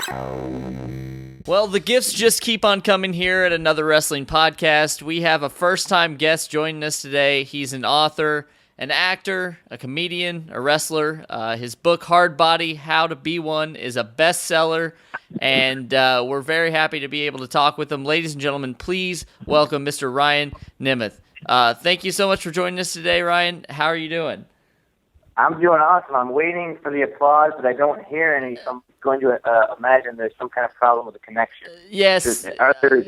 Well, the gifts just keep on coming here at Another Wrestling Podcast. We have a first-time guest joining us today. He's an author, an actor, a comedian, a wrestler. His book, Hardbody, How to Be One, is a bestseller, and we're very happy to be able to talk with him. Ladies and gentlemen, please welcome Mr. Ryan Nemeth. Thank you so much for joining us today, Ryan. How are you doing? I'm doing awesome. I'm waiting for the applause, but I don't hear any, so I'm going to imagine there's some kind of problem with the connection. Yes.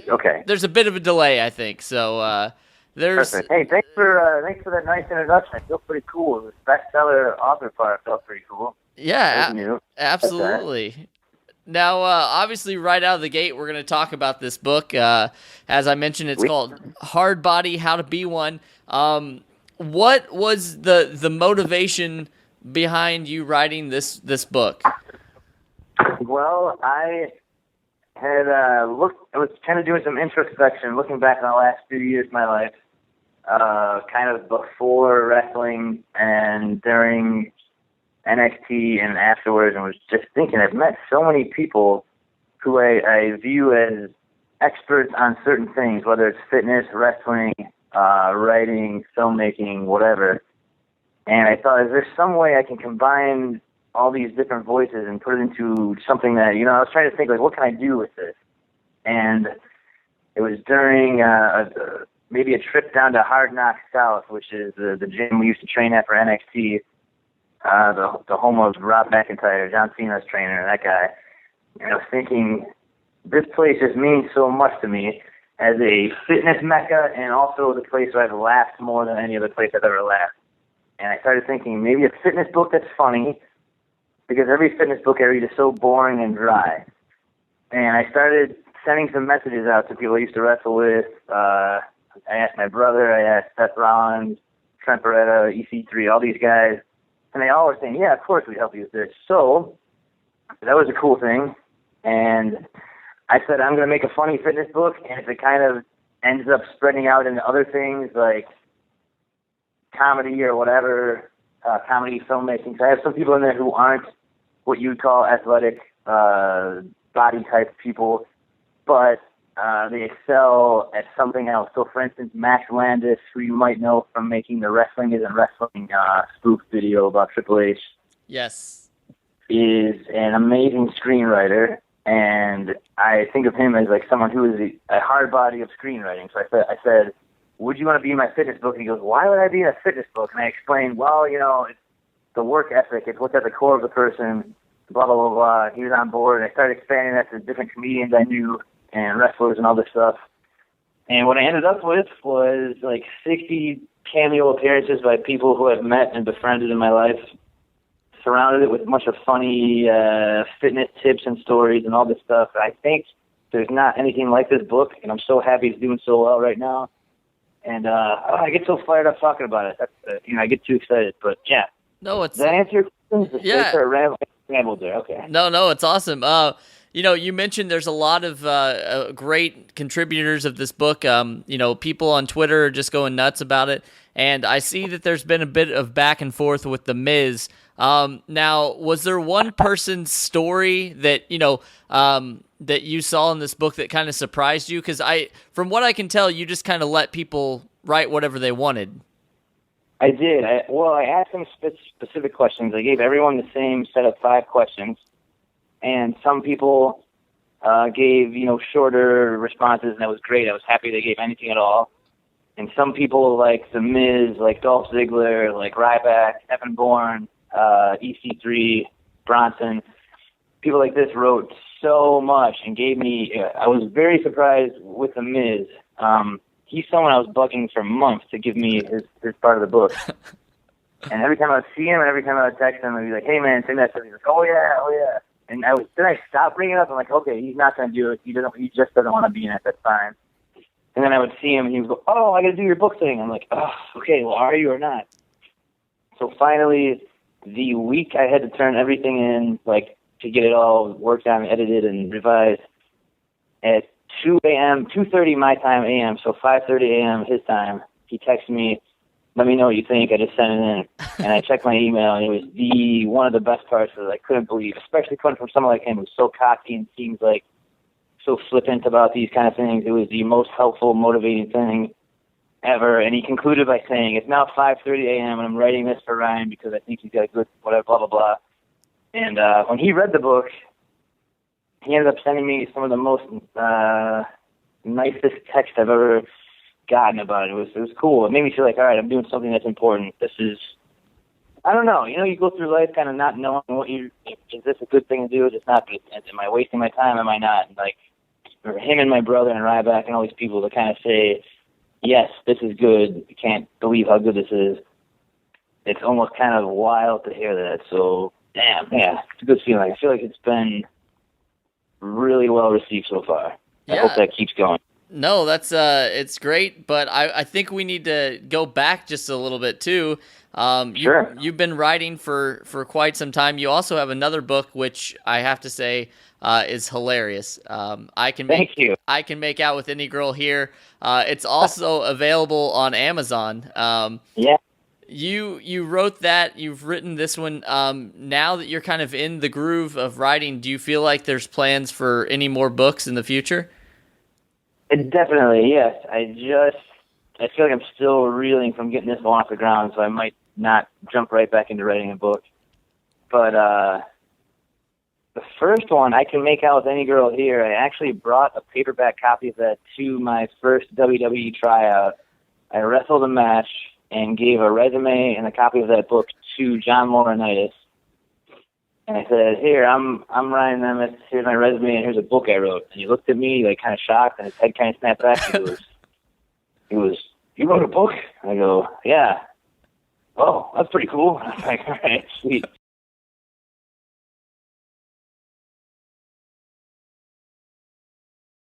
Okay. There's a bit of a delay, I think. So there's. Perfect. Hey, thanks for that nice introduction. I feel pretty cool. The bestseller author part felt pretty cool. Yeah, absolutely. Now, obviously, right out of the gate, we're going to talk about this book. As I mentioned, it's called Hardbody, How to Be One. What was the motivation behind you writing this book? Well, I had I was kind of doing some introspection, looking back on the last few years of my life, kind of before wrestling and during NXT and afterwards, and was just thinking, I've met so many people who I view as experts on certain things, whether it's fitness, wrestling, writing, filmmaking, whatever. And I thought, is there some way I can combine all these different voices and put it into something that, I was trying to think, like, what can I do with this? And it was during maybe a trip down to Hard Knock South, which is the gym we used to train at for NXT, the home of Rob McIntyre, John Cena's trainer, that guy. And I was thinking, this place just means so much to me as a fitness mecca, and also the place where I've laughed more than any other place I've ever laughed. And I started thinking, maybe a fitness book that's funny, because every fitness book I read is so boring and dry. And I started sending some messages out to people I used to wrestle with. I asked my brother, I asked Seth Rollins, Trent Beretta, EC3, all these guys, and they all were saying, yeah, of course we'd help you with this. So that was a cool thing. And I said, I'm going to make a funny fitness book, and if it kind of ends up spreading out into other things like comedy or whatever, comedy, filmmaking. So I have some people in there who aren't what you would call athletic body type people, but they excel at something else. So, for instance, Max Landis, who you might know from making the Wrestling Isn't Wrestling spoof video about Triple H, yes, is an amazing screenwriter. And I think of him as like someone who is a hard body of screenwriting. So I said, would you want to be in my fitness book? And he goes, why would I be in a fitness book? And I explained, well, it's the work ethic. It's what's at the core of the person, blah, blah, blah, blah. He was on board. And I started expanding that to different comedians I knew and wrestlers and all this stuff. And what I ended up with was like 60 cameo appearances by people who I've met and befriended in my life. Surrounded it with a bunch of funny fitness tips and stories and all this stuff. I think there's not anything like this book, and I'm so happy it's doing so well right now. And I get so fired up talking about it. That's, I get too excited. But yeah, no, does that answer your question? Yeah, rambled there. Okay. No, it's awesome. You mentioned there's a lot of great contributors of this book. People on Twitter are just going nuts about it, and I see that there's been a bit of back and forth with The Miz. Now, was there one person's story that that you saw in this book that kind of surprised you? Because from what I can tell, you just kind of let people write whatever they wanted. I did. I asked them specific questions. I gave everyone the same set of 5 questions, and some people gave shorter responses, and that was great. I was happy they gave anything at all. And some people, like The Miz, like Dolph Ziggler, like Ryback, Evan Bourne, EC3, Bronson, people like this wrote so much and gave me, I was very surprised with The Miz. He's someone I was bugging for months to give me his part of the book. And every time I would see him and every time I would text him, I'd be like, hey man, sing that stuff. He's like, oh yeah. And then I stopped bringing it up. I'm like, okay, he's not going to do it. He just doesn't want to be in it. That's fine. And then I would see him and he would go, oh, I got to do your book thing. I'm like, oh, okay, well, are you or not? So finally, the week I had to turn everything in, like, to get it all worked on, edited, and revised, at 2 a.m., 2:30 my time a.m., so 5:30 a.m. his time, he texted me, let me know what you think. I just sent it in, and I checked my email, and it was one of the best parts that I couldn't believe, especially coming from someone like him who's so cocky and seems like so flippant about these kind of things. It was the most helpful, motivating thing ever. And he concluded by saying, "It's now 5:30 a.m. and I'm writing this for Ryan because I think he's got a good whatever, blah blah blah." And when he read the book, he ended up sending me some of the most nicest text I've ever gotten about it. It was cool. It made me feel like, all right, I'm doing something that's important. This is, I don't know. You go through life kind of not knowing is this a good thing to do? Is this not? Am I wasting my time? Am I not? Like, for him and my brother and Ryback and all these people to kind of say, yes, this is good. You can't believe how good this is. It's almost kind of wild to hear that. So, damn, yeah, it's a good feeling. I feel like it's been really well received so far. I hope that keeps going. No, that's it's great, but I think we need to go back just a little bit too. Sure. You've been writing for quite some time. You also have another book, which I have to say is hilarious. Thank you. I can make out with any girl here. It's also available on Amazon. Yeah. You wrote that. You've written this one. Now that you're kind of in the groove of writing, do you feel like there's plans for any more books in the future? Definitely, yes. I feel like I'm still reeling from getting this one off the ground, so I might not jump right back into writing a book. But the first one, I Can Make Out with Any Girl Here, I actually brought a paperback copy of that to my first WWE tryout. I wrestled a match and gave a resume and a copy of that book to John Laurinaitis. And I said, "Here, I'm Ryan Nemeth. Here's my resume, and here's a book I wrote." And he looked at me like kind of shocked, and his head kind of snapped back. He was, "You wrote a book?" I go, "Yeah." "Oh, that's pretty cool." I was like, "All right, sweet."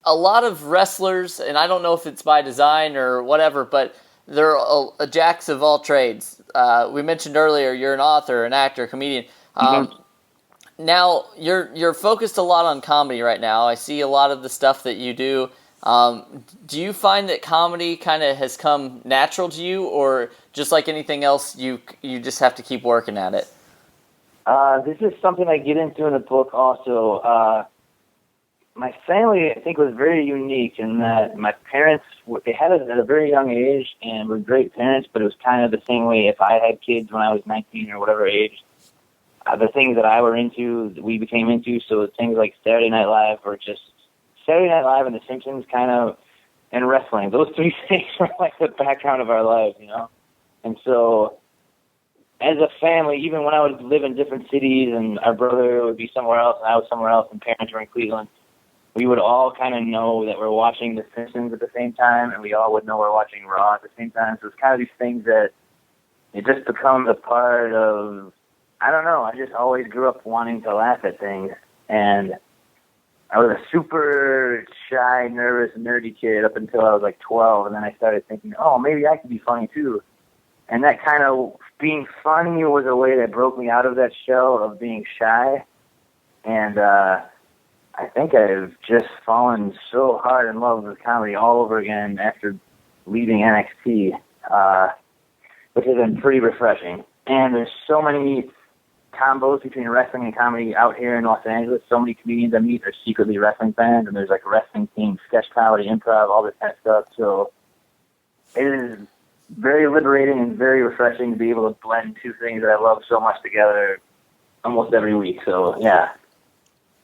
A lot of wrestlers, and I don't know if it's by design or whatever, but they're a jacks of all trades. We mentioned earlier you're an author, an actor, comedian. Now, you're focused a lot on comedy right now. I see a lot of the stuff that you do. Do you find that comedy kind of has come natural to you, or just like anything else, you just have to keep working at it? This is something I get into in the book also. My family, I think, was very unique in that my parents, they had us at a very young age and were great parents, but it was kind of the same way if I had kids when I was 19 or whatever age. The things that I were into, we became into, so things like Saturday Night Live or just Saturday Night Live and The Simpsons and wrestling. Those three things were like the background of our lives, And so as a family, even when I would live in different cities and our brother would be somewhere else and I was somewhere else and parents were in Cleveland, we would all kind of know that we're watching The Simpsons at the same time, and we all would know we're watching Raw at the same time. So it's kind of these things that it just becomes a part of, I don't know, I just always grew up wanting to laugh at things. And I was a super shy, nervous, nerdy kid up until I was like 12, and then I started thinking, oh, maybe I could be funny too. And that kind of being funny was a way that broke me out of that shell of being shy. And I think I've just fallen so hard in love with comedy all over again after leaving NXT, which has been pretty refreshing. And there's so many combos between wrestling and comedy out here in Los Angeles. So many comedians I meet are secretly wrestling fans, and there's like wrestling themed sketch comedy, improv, all this kind of stuff. So it is very liberating and very refreshing to be able to blend two things that I love so much together almost every week. So yeah.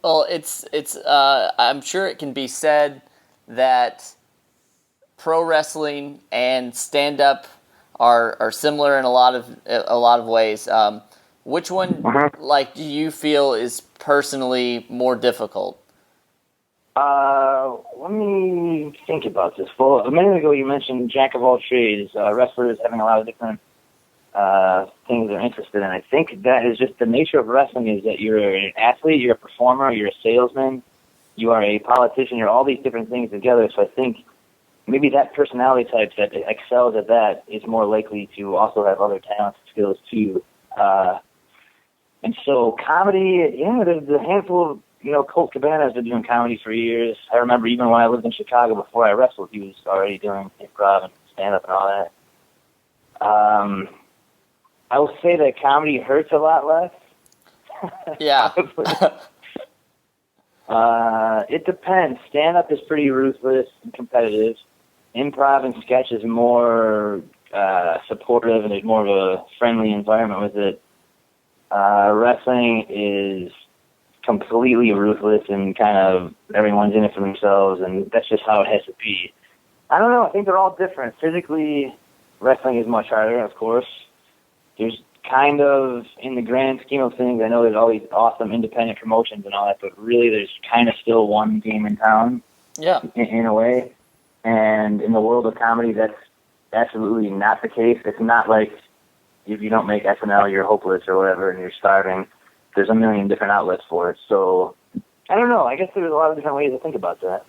Well, it's I'm sure it can be said that pro wrestling and stand up are similar in a lot of ways. Which one, do you feel is personally more difficult? Let me think about this. Well, a minute ago you mentioned jack of all trades, wrestlers having a lot of different things they're interested in. I think that is just the nature of wrestling is that you're an athlete, you're a performer, you're a salesman, you are a politician, you're all these different things together. So I think maybe that personality type that excels at that is more likely to also have other talents and skills too. And so comedy, there's a handful of, Colt Cabana has been doing comedy for years. I remember even when I lived in Chicago before I wrestled, he was already doing improv and stand-up and all that. I will say that comedy hurts a lot less. Yeah. It depends. Stand-up is pretty ruthless and competitive. Improv and sketch is more supportive, and there's more of a friendly environment with it. Wrestling is completely ruthless and kind of everyone's in it for themselves, and that's just how it has to be. I don't know. I think they're all different. Physically, wrestling is much harder, of course. There's kind of, in the grand scheme of things, I know there's all these awesome independent promotions and all that, but really there's kind of still one game in town, Yeah. in a way. And in the world of comedy, that's absolutely not the case. It's not like if you don't make SNL, you're hopeless or whatever, and you're starving. There's a million different outlets for it. So, I don't know. I guess there's a lot of different ways to think about that.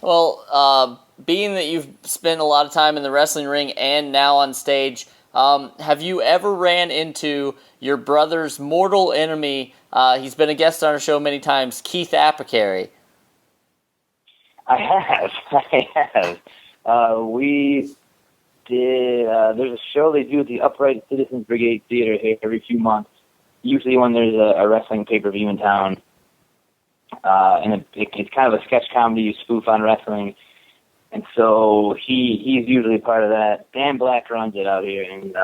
Well, being that you've spent a lot of time in the wrestling ring and now on stage, have you ever ran into your brother's mortal enemy? He's been a guest on our show many times, Keith Apicary. I have. We did, there's a show they do at the Upright Citizens Brigade Theater here every few months, usually when there's a wrestling pay-per-view in town. And it's kind of a sketch comedy spoof on wrestling. And so he's usually part of that. Dan Black runs it out here, and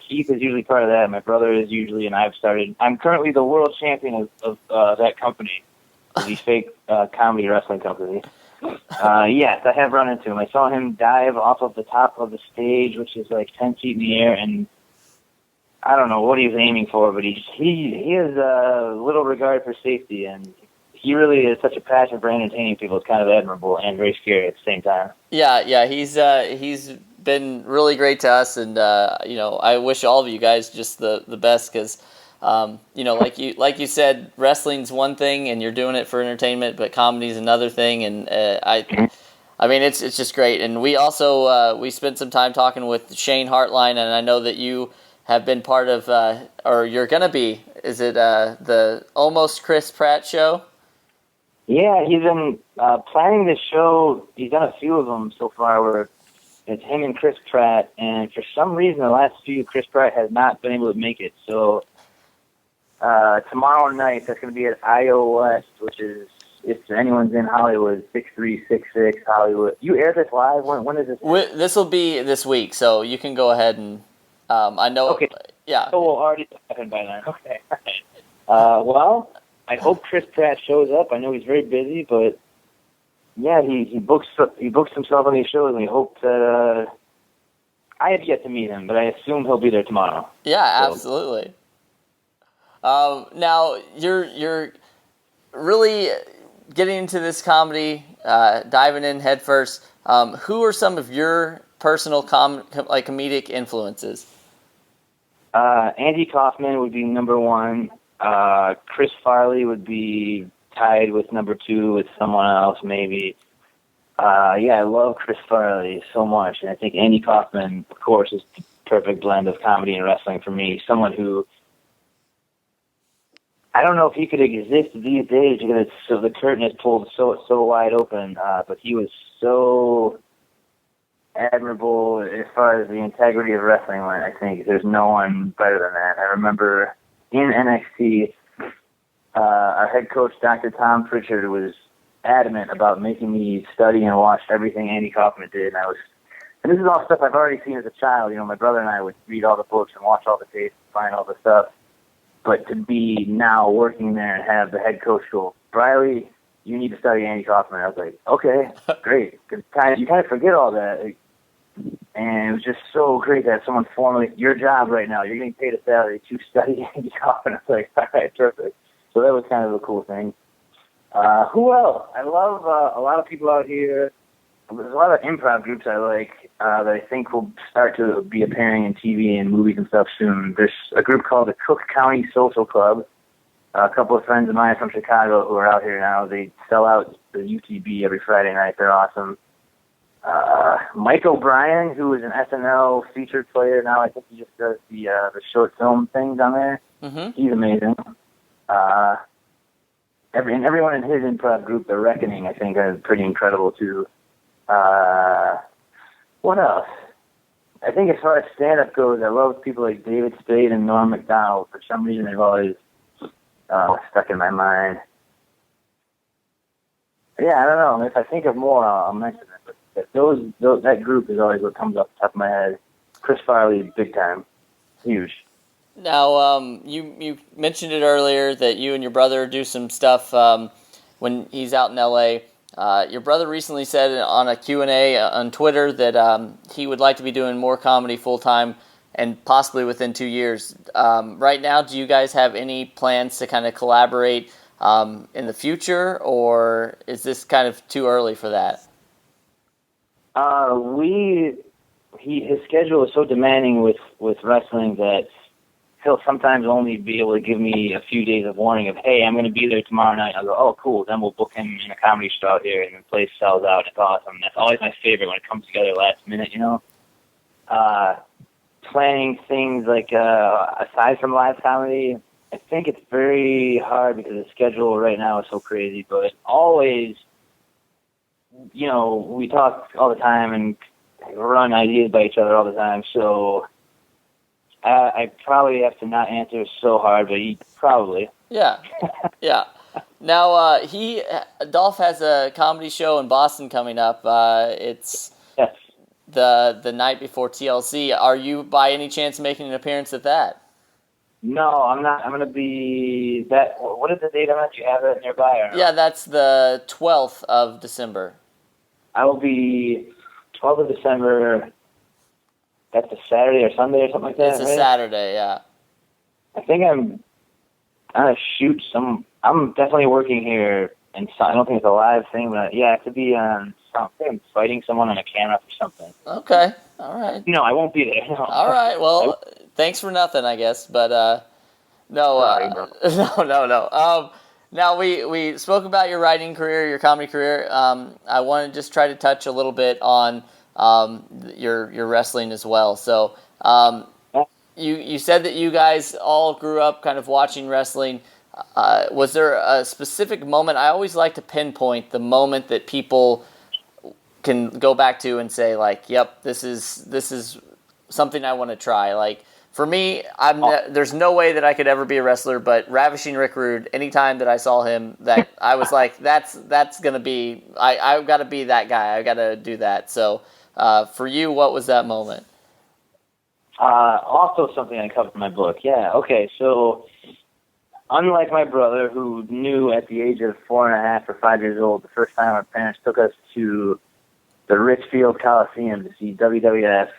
Keith is usually part of that. My brother is usually, and I'm currently the world champion of that company, the fake comedy wrestling company. Yes, I have run into him. I saw him dive off of the top of the stage, which is like 10 feet in the air, and I don't know what he was aiming for, but he has little regard for safety, and he really is such a passion for entertaining people. It's kind of admirable and very scary at the same time. Yeah, he's been really great to us, and I wish all of you guys just the best, because like you said, wrestling's one thing, and you're doing it for entertainment, but comedy's another thing, and I mean it's just great. And we also we spent some time talking with Shane Hartline, and I know that you have been part of, or you're gonna be. Is it the Almost Chris Pratt show? Yeah, he's been planning this show. He's done a few of them so far where it's him and Chris Pratt, and for some reason the last few, Chris Pratt has not been able to make it. So tomorrow night, that's going to be at IO West, which is, if anyone's in Hollywood, 6366 Hollywood. You air this live? When is this? This will be this week, so you can go ahead and, I know. Okay. Yeah. So we'll already happen by then. Okay. Well, I hope Chris Pratt shows up. I know he's very busy, but yeah, he books himself on these shows, and we hope that I have yet to meet him, but I assume he'll be there tomorrow. Yeah, so. Absolutely. Now you're really getting into this comedy, diving in head first. Who are some of your personal comedic influences? Andy Kaufman would be number one. Chris Farley would be tied with number two with someone else, maybe. Yeah, I love Chris Farley so much, and I think Andy Kaufman, of course, is the perfect blend of comedy and wrestling for me. Someone who, I don't know if he could exist these days because the curtain is pulled so wide open, but he was so admirable as far as the integrity of wrestling went. I think there's no one better than that. I remember in NXT, our head coach, Dr. Tom Pritchard, was adamant about making me study and watch everything Andy Kaufman did. And this is all stuff I've already seen as a child. You know, my brother and I would read all the books and watch all the tapes and find all the stuff. But to be now working there and have the head coach go, Briley, you need to study Andy Kaufman. I was like, okay, great. Cause you kind of forget all that. And it was just so great that someone formally, your job right now, you're getting paid a salary to study Andy Kaufman. I was like, all right, perfect. So that was kind of a cool thing. Who else? I love a lot of people out here. There's a lot of improv groups I like that I think will start to be appearing in TV and movies and stuff soon. There's a group called the Cook County Social Club. A couple of friends of mine from Chicago who are out here now. They sell out the UTB every Friday night. They're awesome. Mike O'Brien, who is an SNL featured player now, I think he just does the short film things on there. Mm-hmm. He's amazing. Everyone in his improv group, The Reckoning, I think, is pretty incredible too. What else? I think as far as stand-up goes, I love people like David Spade and Norm Macdonald. For some reason, they've always stuck in my mind. Yeah, I don't know. If I think of more, I'll mention it. But that group is always what comes off the top of my head. Chris Farley, big time, huge. Now, you mentioned it earlier that you and your brother do some stuff when he's out in L.A. Your brother recently said on a Q&A on Twitter that he would like to be doing more comedy full-time and possibly within 2 years. Right now, do you guys have any plans to kind of collaborate in the future, or is this kind of too early for that? His schedule is so demanding with wrestling that he'll sometimes only be able to give me a few days of warning of, hey, I'm going to be there tomorrow night. I'll go, oh, cool. Then we'll book him in a comedy show out here, and the place sells out. It's awesome. That's always my favorite when it comes together last minute, you know. Planning things like aside from live comedy, I think it's very hard because the schedule right now is so crazy. But always, you know, we talk all the time and run ideas by each other all the time. So I probably have to not answer so hard, but he probably. Yeah, yeah. Now, Dolph has a comedy show in Boston coming up. It's yes. the night before TLC. Are you, by any chance, making an appearance at that? No, I'm not. I'm going to be that. What is the date on that? Do you have it nearby? Or no? Yeah, that's the 12th of December. I will be 12th of December. That's a Saturday or Sunday or something like that. It's a right? Saturday, yeah. I think I'm gonna shoot some. I'm definitely working here, and so, I don't think it's a live thing, but yeah, it could be on something. I'm fighting someone on a camera for something. Okay, all right. No, I won't be there. No. All right, well, thanks for nothing, I guess, but no, Sorry, bro. no. Now we spoke about your writing career, your comedy career. I want to just try to touch a little bit on your wrestling as well. So you said that you guys all grew up kind of watching wrestling. Was there a specific moment? I always like to pinpoint the moment that people can go back to and say, like, yep, this is something I want to try. Like, for me, there's no way that I could ever be a wrestler, but Ravishing Rick Rude, anytime that I saw him, that I was like, that's going to be, I've got to be that guy. I've got to do that. So for you, what was that moment? Also something I covered in my book. Yeah, okay, so unlike my brother, who knew at the age of 4.5 or 5 years old, the first time our parents took us to the Richfield Coliseum to see WWF.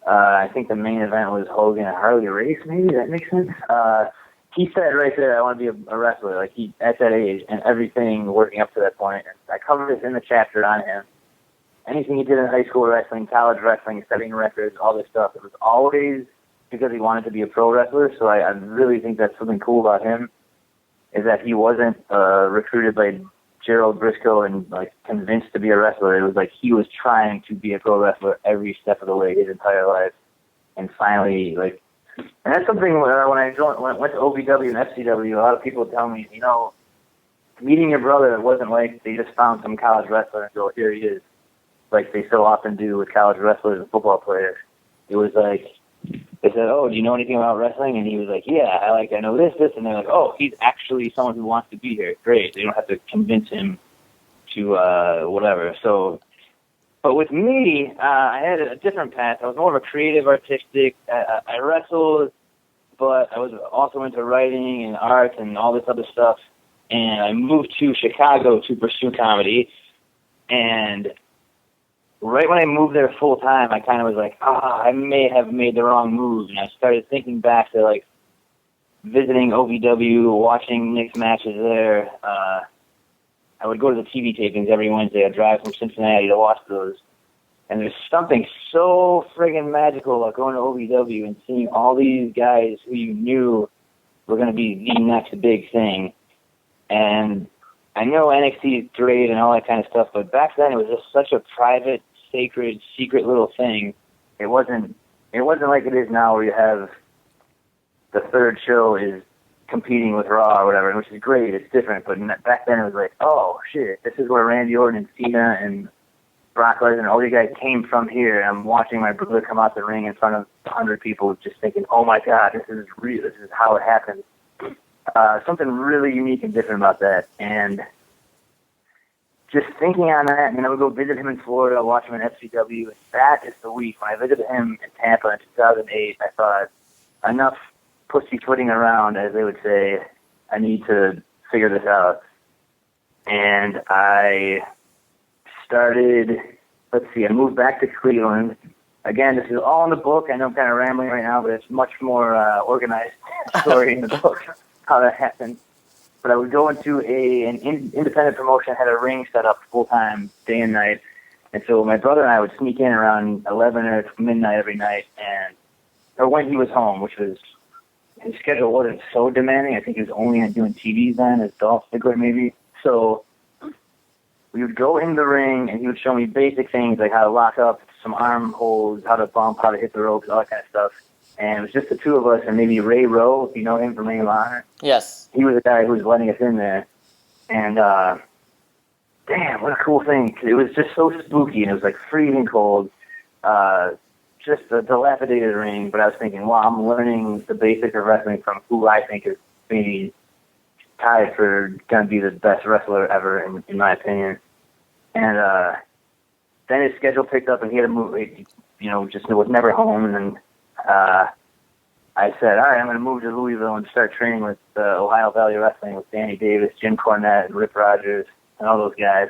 I think the main event was Hogan and Harley Race, maybe? That makes sense? He said right there, I want to be a wrestler, like he at that age, and everything working up to that point. And I covered this in the chapter on him. Anything he did in high school wrestling, college wrestling, setting records, all this stuff, it was always because he wanted to be a pro wrestler. So I really think that's something cool about him, is that he wasn't recruited by Gerald Briscoe and like convinced to be a wrestler. It was like he was trying to be a pro wrestler every step of the way his entire life, and finally, like, and that's something where when I went to OVW and FCW, a lot of people tell me, you know, meeting your brother, it wasn't like they just found some college wrestler and go, here he is, like they so often do with college wrestlers and football players. It was like, they said, oh, do you know anything about wrestling? And he was like, yeah, I know this, and they're like, oh, he's actually someone who wants to be here. Great. They don't have to convince him to whatever. So, but with me, I had a different path. I was more of a creative, artistic. I wrestled, but I was also into writing and art and all this other stuff. And I moved to Chicago to pursue comedy. And right when I moved there full time, I kind of was like, I may have made the wrong move. And I started thinking back to, like, visiting OVW, watching Knicks matches there. I would go to the TV tapings every Wednesday. I'd drive from Cincinnati to watch those. And there's something so friggin' magical about going to OVW and seeing all these guys who you knew were going to be the next big thing. And I know NXT is great and all that kind of stuff, but back then it was just such a private, sacred, secret little thing. It wasn't like it is now, where you have the third show is competing with Raw or whatever, which is great. It's different, but back then it was like, oh shit, this is where Randy Orton and Cena and Brock Lesnar, all these guys came from here. And I'm watching my brother come out the ring in front of 100 people, just thinking, "Oh my God, this is real. This is how it happened." Something really unique and different about that, and just thinking on that, and then I would go visit him in Florida, watch him in FCW, and that is the week when I visited him in Tampa in 2008. I thought, enough pussyfooting around, as they would say. I need to figure this out. And I started, I moved back to Cleveland. Again, this is all in the book. I know I'm kind of rambling right now, but it's much more organized story in the book, how that happened. But I would go into an independent promotion, had a ring set up full-time, day and night. And so my brother and I would sneak in around 11 or midnight every night, or when he was home, which was, his schedule wasn't so demanding. I think he was only doing TV then as Dolph Ziggler maybe. So we would go in the ring, and he would show me basic things like how to lock up some arm holds, how to bump, how to hit the ropes, all that kind of stuff. And it was just the two of us, and maybe Ray Rowe, if you know him from Ring of Honor. Yes. He was the guy who was letting us in there. And, damn, what a cool thing. It was just so spooky, and it was like freezing cold. Just a dilapidated ring, but I was thinking, wow, I'm learning the basics of wrestling from who I think is maybe tied for going to be the best wrestler ever, in my opinion. And then his schedule picked up, and he had to move, just was never home, and then I said, all right, I'm going to move to Louisville and start training with Ohio Valley Wrestling with Danny Davis, Jim Cornette, and Rip Rogers, and all those guys.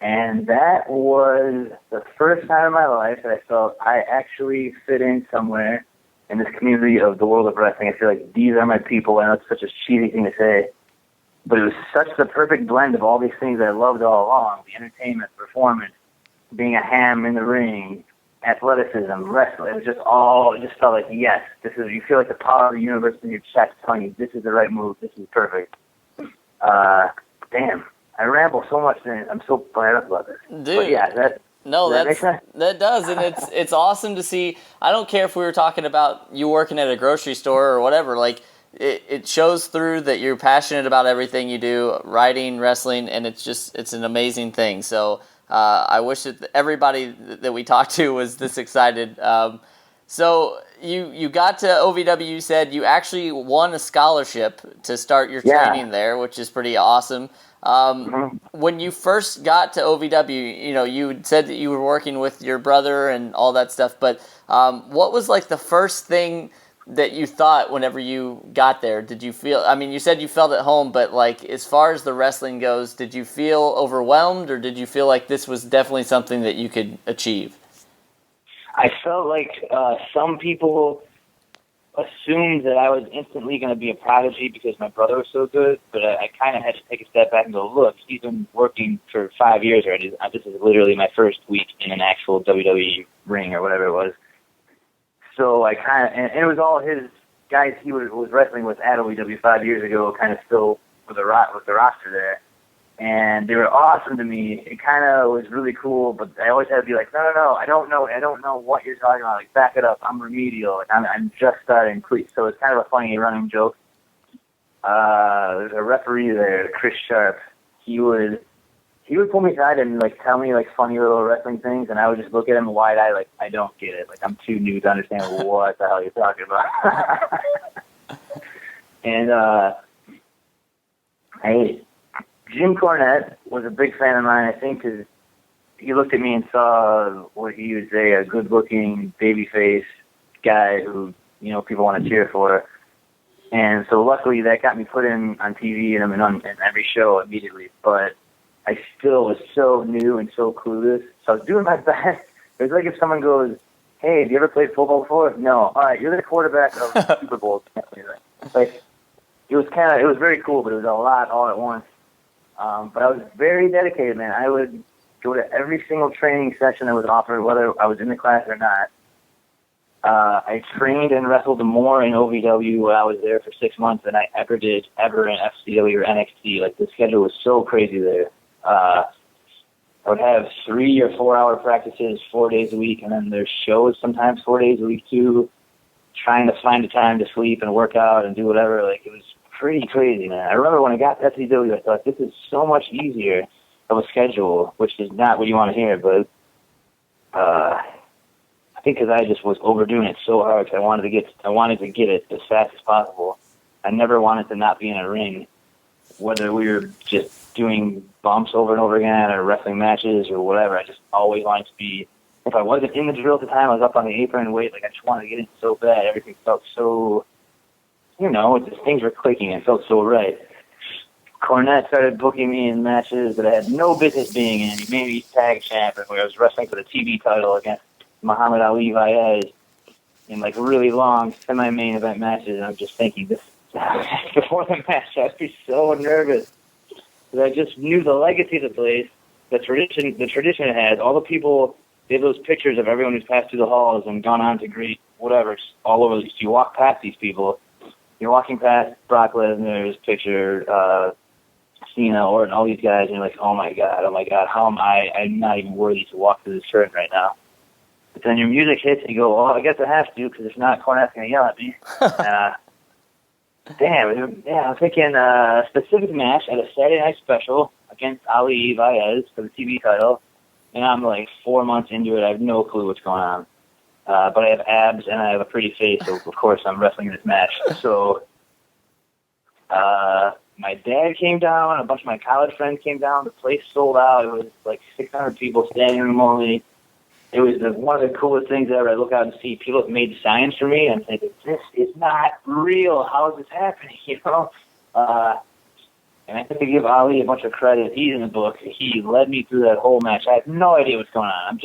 And that was the first time in my life that I felt I actually fit in somewhere in this community of the world of wrestling. I feel like these are my people. I know it's such a cheesy thing to say, but it was such the perfect blend of all these things that I loved all along: the entertainment, performance, being a ham in the ring, athleticism, wrestling. It was just all, it just felt like, yes, this is, you feel like the power of the universe in your chest telling you this is the right move, this is perfect. Damn, I ramble so much, and I'm so fired up about this. Dude. But yeah, that does, and it's awesome to see. I don't care if we were talking about you working at a grocery store or whatever, like, it shows through that you're passionate about everything you do, writing, wrestling, and it's an amazing thing. So I wish that everybody that we talked to was this excited. So you got to OVW, you said you actually won a scholarship to start your training there, which is pretty awesome. When you first got to OVW, you said that you were working with your brother and all that stuff, but what was like the first thing that you thought whenever you got there? Did you feel, you said you felt at home, but like as far as the wrestling goes, did you feel overwhelmed, or did you feel like this was definitely something that you could achieve? I felt like some people assumed that I was instantly going to be a prodigy because my brother was so good, but I kind of had to take a step back and go, look, he's been working for 5 years already. This is literally my first week in an actual WWE ring or whatever it was. So I kind of, and it was all his guys he was wrestling with at OVW 5 years ago, kind of still with the roster there. And they were awesome to me. It kind of was really cool, but I always had to be like, no, I don't know what you're talking about. Like, back it up. I'm remedial. Like, I'm just starting. So it's kind of a funny running joke. There's a referee there, Chris Sharp. He would pull me aside and like tell me like funny little wrestling things, and I would just look at him wide eyed, like I don't get it. Like I'm too new to understand what the hell you're talking about. And Jim Cornette was a big fan of mine, I think, because he looked at me and saw what he would say, a good-looking, babyface guy who, people want to cheer for. And so luckily that got me put in on TV and on every show immediately. But I still was so new and so clueless. So I was doing my best. It was like if someone goes, hey, have you ever played football before? No. All right, you're the quarterback of the Super Bowl. Like, it was very cool, but it was a lot all at once. But I was very dedicated, man. I would go to every single training session that was offered, whether I was in the class or not. I trained and wrestled more in OVW when I was there for 6 months than I ever did in FCW or NXT. Like, the schedule was so crazy there. I would have 3 or 4 hour practices 4 days a week, and then there's shows sometimes 4 days a week too, trying to find the time to sleep and work out and do whatever. Like, it was pretty crazy, man. I remember when I got to FCW, I thought, this is so much easier of a schedule, which is not what you want to hear, but I think because I just was overdoing it so hard, 'cause I wanted to get it as fast as possible. I never wanted to not be in a ring, whether we were just doing bumps over and over again or wrestling matches or whatever. I just always wanted to be. If I wasn't in the drill at the time, I was up on the apron and wait. Like, I just wanted to get in so bad. Everything felt so, things were clicking. It felt so right. Cornette started booking me in matches that I had no business being in. He made me tag champ, where I was wrestling for the TV title against Muhammad Ali Vaez in like really long semi-main event matches. And I'm just thinking, this before the match, I'd be so nervous because I just knew the legacy of the place, the tradition it has. All the people, they have those pictures of everyone who's passed through the halls and gone on to great whatever, all over. You walk past these people. You're walking past Brock Lesnar's picture, Cena, Orton, all these guys, and you're like, oh my god, how am I'm not even worthy to walk through this curtain right now. But then your music hits and you go, oh, I guess I have to, because if not, Cornette's going to yell at me. I'm thinking a specific match at a Saturday night special against Ali Vaez for the TV title, and I'm like 4 months into it. I have no clue what's going on. But I have abs and I have a pretty face, so of course I'm wrestling in this match. So my dad came down, a bunch of my college friends came down, the place sold out. It was like 600 people standing room only. It was one of the coolest things ever. I look out and see people have made signs for me. I'm thinking, this is not real. How is this happening? And I have to give Ali a bunch of credit. He's in the book. He led me through that whole match. I had no idea what's going on.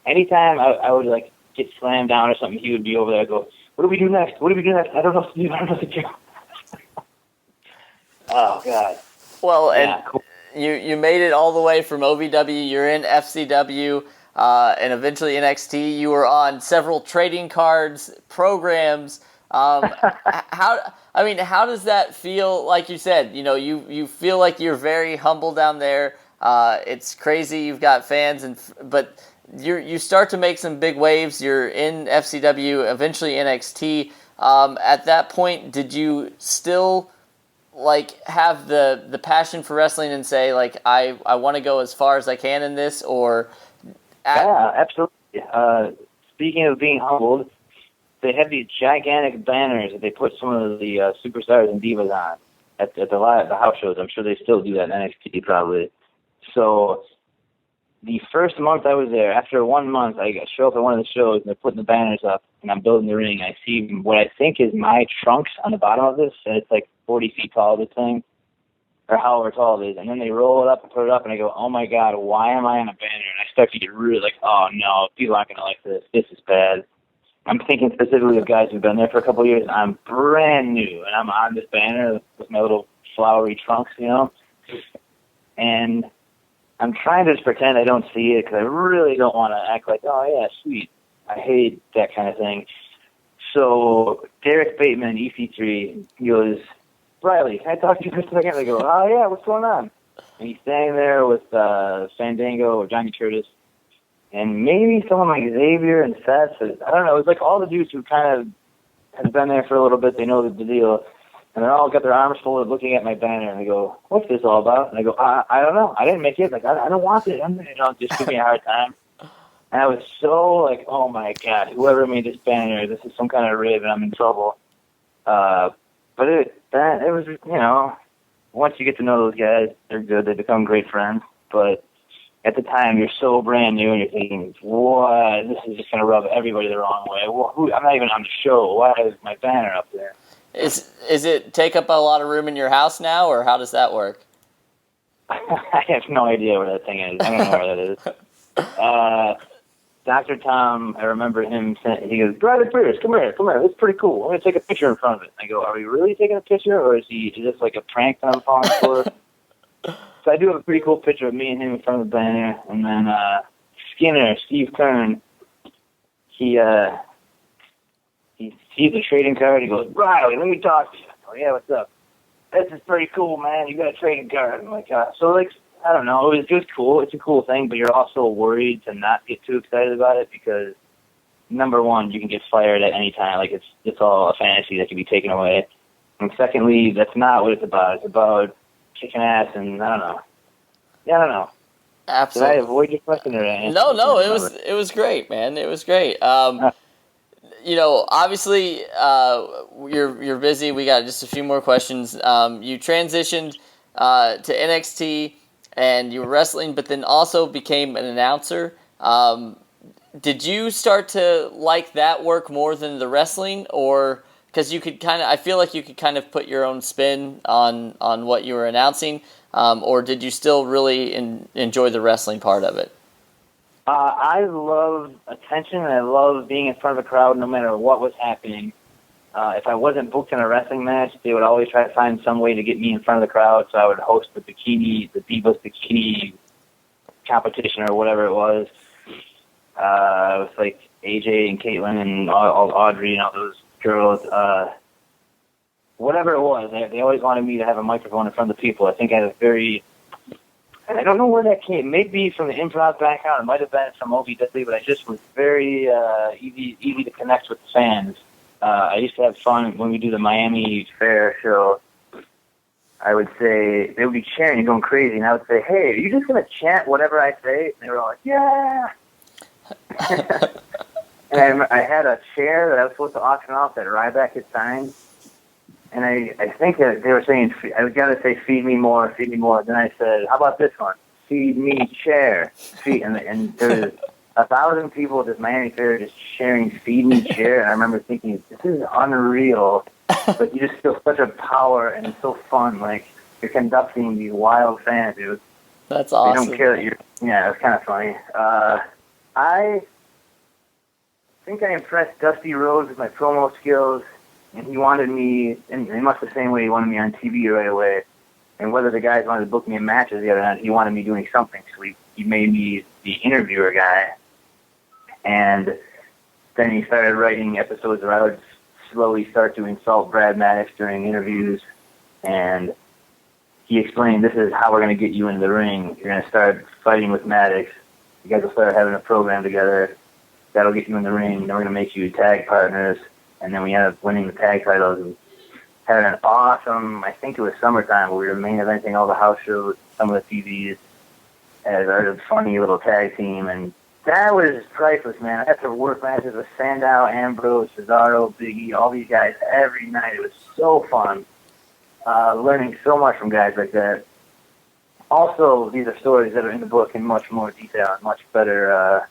Anytime I would like get slammed down or something, he would be over there. I'd go, what do we do next? I don't know what to do. Oh, God. Well, yeah, and cool. you made it all the way from OVW. You're in FCW. And eventually NXT. You were on several trading cards, programs. How does that feel? Like you said, you feel like you're very humble down there. It's crazy. You've got fans, but you start to make some big waves. You're in FCW, eventually NXT. At that point, did you still have the passion for wrestling and say I want to go as far as I can in this, or? Yeah, absolutely. Speaking of being humbled, they have these gigantic banners that they put some of the superstars and divas on at the house shows. I'm sure they still do that in NXT probably. So the first month I was there, after 1 month, I show up at one of the shows and they're putting the banners up and I'm building the ring. I see what I think is my trunks on the bottom of this, and it's like 40 feet tall, this thing, or however tall it is, and then they roll it up and put it up, and I go, oh my god, why am I on a banner? And I start to get really like, oh no, people aren't going to like this. This is bad. I'm thinking specifically of guys who've been there for a couple of years, and I'm brand new, and I'm on this banner with my little flowery trunks, and I'm trying to just pretend I don't see it, because I really don't want to act like, oh yeah, sweet. I hate that kind of thing. So Derek Bateman, EC3, he goes, Riley, can I talk to you for a second? I go, oh, yeah, what's going on? And he's standing there with Fandango or Johnny Curtis and maybe someone like Xavier and Seth. I don't know. It was like all the dudes who kind of have been there for a little bit. They know the deal. And they all got their arms folded looking at my banner. And they go, what's this all about? And I go, I don't know. I didn't make it. Like, I don't want it. Just give me a hard time. And I was so like, oh, my God, whoever made this banner, this is some kind of rib and I'm in trouble. But it was, once you get to know those guys, they're good. They become great friends. But at the time, you're so brand new and you're thinking, what? This is just going to rub everybody the wrong way. Well, I'm not even on the show. Why is my banner up there? Is it take up a lot of room in your house now, or how does that work? I have no idea where that thing is. I don't know where that is. Dr. Tom, I remember him saying, he goes, Bradley Pierce, come here, this is pretty cool. I'm going to take a picture in front of it. I go, are we really taking a picture, or is this like a prank that I'm falling for? So I do have a pretty cool picture of me and him in front of the banner, and then Skinner, Steve Kern, he sees the trading card, he goes, Riley, let me talk to you. I go, yeah, what's up? This is pretty cool, man, you got a trading card. I'm like, so I don't know. It was just cool. It's a cool thing, but you're also worried to not get too excited about it because, number one, you can get fired at any time. Like, it's all a fantasy that can be taken away. And secondly, that's not what it's about. It's about kicking ass and, I don't know. Yeah, I don't know. Absolutely. Did I avoid your question or No, it was great, man. It was great. Obviously, you're busy. We got just a few more questions. You transitioned to NXT, and you were wrestling, but then also became an announcer. Did you start to like that work more than the wrestling, or because you could I feel like you could kind of put your own spin on what you were announcing, or did you still really enjoy the wrestling part of it? I love attention, and I love being in front of a crowd no matter what was happening. If I wasn't booked in a wrestling match, they would always try to find some way to get me in front of the crowd, so I would host the Divas Bikini competition or whatever it was. It was like AJ and Caitlyn and all Audrey and all those girls. Whatever it was, they always wanted me to have a microphone in front of the people. I think I had I don't know where that came. Maybe from the improv background. It might have been from OVW, but I just was very easy to connect with the fans. I used to have fun when we do the Miami Fair show. I would say, they would be cheering and going crazy, and I would say, hey, are you just going to chant whatever I say? And they were all like, yeah. And I had a chair that I was supposed to auction off that Ryback had signed. And I think that they were saying, I was going to say, feed me more, feed me more. Then I said, how about this one? Feed me chair. And there's 1,000 people at this Miami Fair just sharing feed me chair. And I remember thinking, this is unreal. But you just feel such a power, and it's so fun. Like, you're conducting these wild fans, dude. That's awesome. They don't care that you're... Yeah, it was kind of funny. I think I impressed Dusty Rhodes with my promo skills. And he wanted me, in much the same way he wanted me on TV right away. And whether the guys wanted to book me in matches the other night, he wanted me doing something. So he made me the interviewer guy. And then he started writing episodes where I would slowly start to insult Brad Maddox during interviews. And he explained, this is how we're going to get you into the ring. You're going to start fighting with Maddox. You guys will start having a program together. That'll get you in the ring. Then we're going to make you tag partners. And then we ended up winning the tag titles and had an awesome, I think it was summertime, where we were main eventing all the house shows, some of the TVs, as our funny little tag team. And that was priceless, man. I had to work matches with Sandow, Ambrose, Cesaro, Big E, all these guys every night. It was so fun. Learning so much from guys like that. Also, these are stories that are in the book in much more detail and much better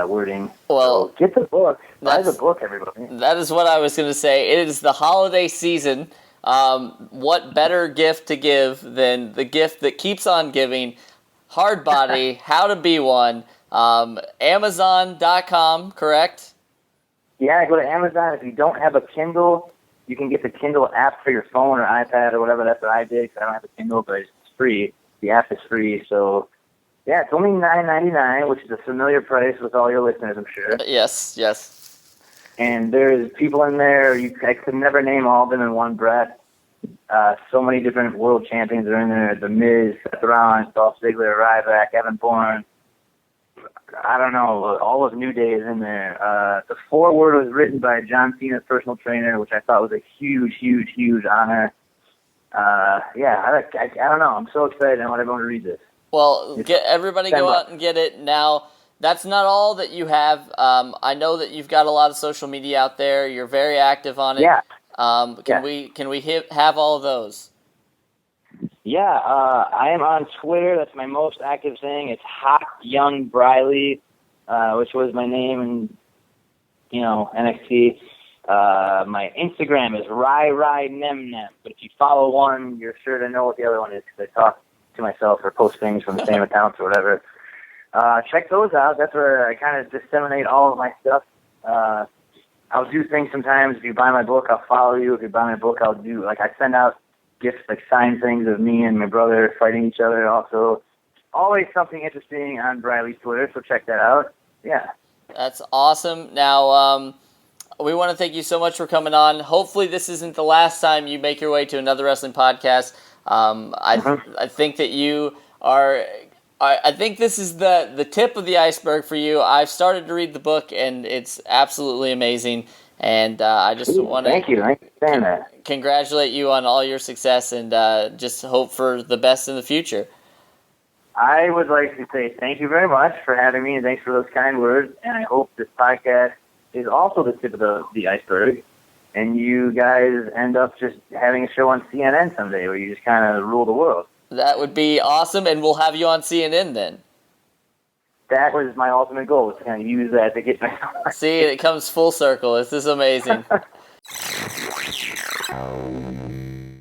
wording. Well, so get the book. Buy the book, everybody. That is what I was going to say. It is the holiday season. What better gift to give than the gift that keeps on giving? Hardbody, How to Be One. Amazon.com, correct? Yeah, go to Amazon. If you don't have a Kindle, you can get the Kindle app for your phone or iPad or whatever. That's what I did, because I don't have a Kindle, but it's free. The app is free, so... Yeah, it's only $9.99, which is a familiar price with all your listeners, I'm sure. Yes. And there's people in there, I could never name all of them in one breath. So many different world champions are in there. The Miz, Seth Rollins, Dolph Ziggler, Ryback, Evan Bourne. I don't know, all of New Day is in there. The foreword was written by John Cena's personal trainer, which I thought was a huge honor. I don't know. I'm so excited. I want everyone to read this. Well, get everybody go out and get it. Now, that's not all that you have. I know that you've got a lot of social media out there. You're very active on it. Yeah. Can we have all of those? Yeah, I am on Twitter. That's my most active thing. It's Hot Young Briley, which was my name in, NXT. My Instagram is Ryan Nemeth. But if you follow one, you're sure to know what the other one is, because I talk to myself or post things from the same accounts or whatever. Check those out. That's where I kind of disseminate all of my stuff. I'll do things sometimes. If you buy my book, I'll follow you. If you buy my book, I'll do, I send out gifts, signed things of me and my brother fighting each other. Also, always something interesting on Briley's Twitter, so check that out. Yeah. That's awesome. Now, we want to thank you so much for coming on. Hopefully this isn't the last time you make your way to another wrestling podcast. I think that you are... I think this is the tip of the iceberg for you. I've started to read the book, and it's absolutely amazing. And I just want to thank you for saying that. Congratulate you on all your success, and just hope for the best in the future. I would like to say thank you very much for having me, and thanks for those kind words. And I hope this podcast is also the tip of the iceberg, and you guys end up just having a show on CNN someday where you just kind of rule the world. That would be awesome, and we'll have you on CNN then. That was my ultimate goal, was to kind of use that to get my... See, it comes full circle. This is amazing.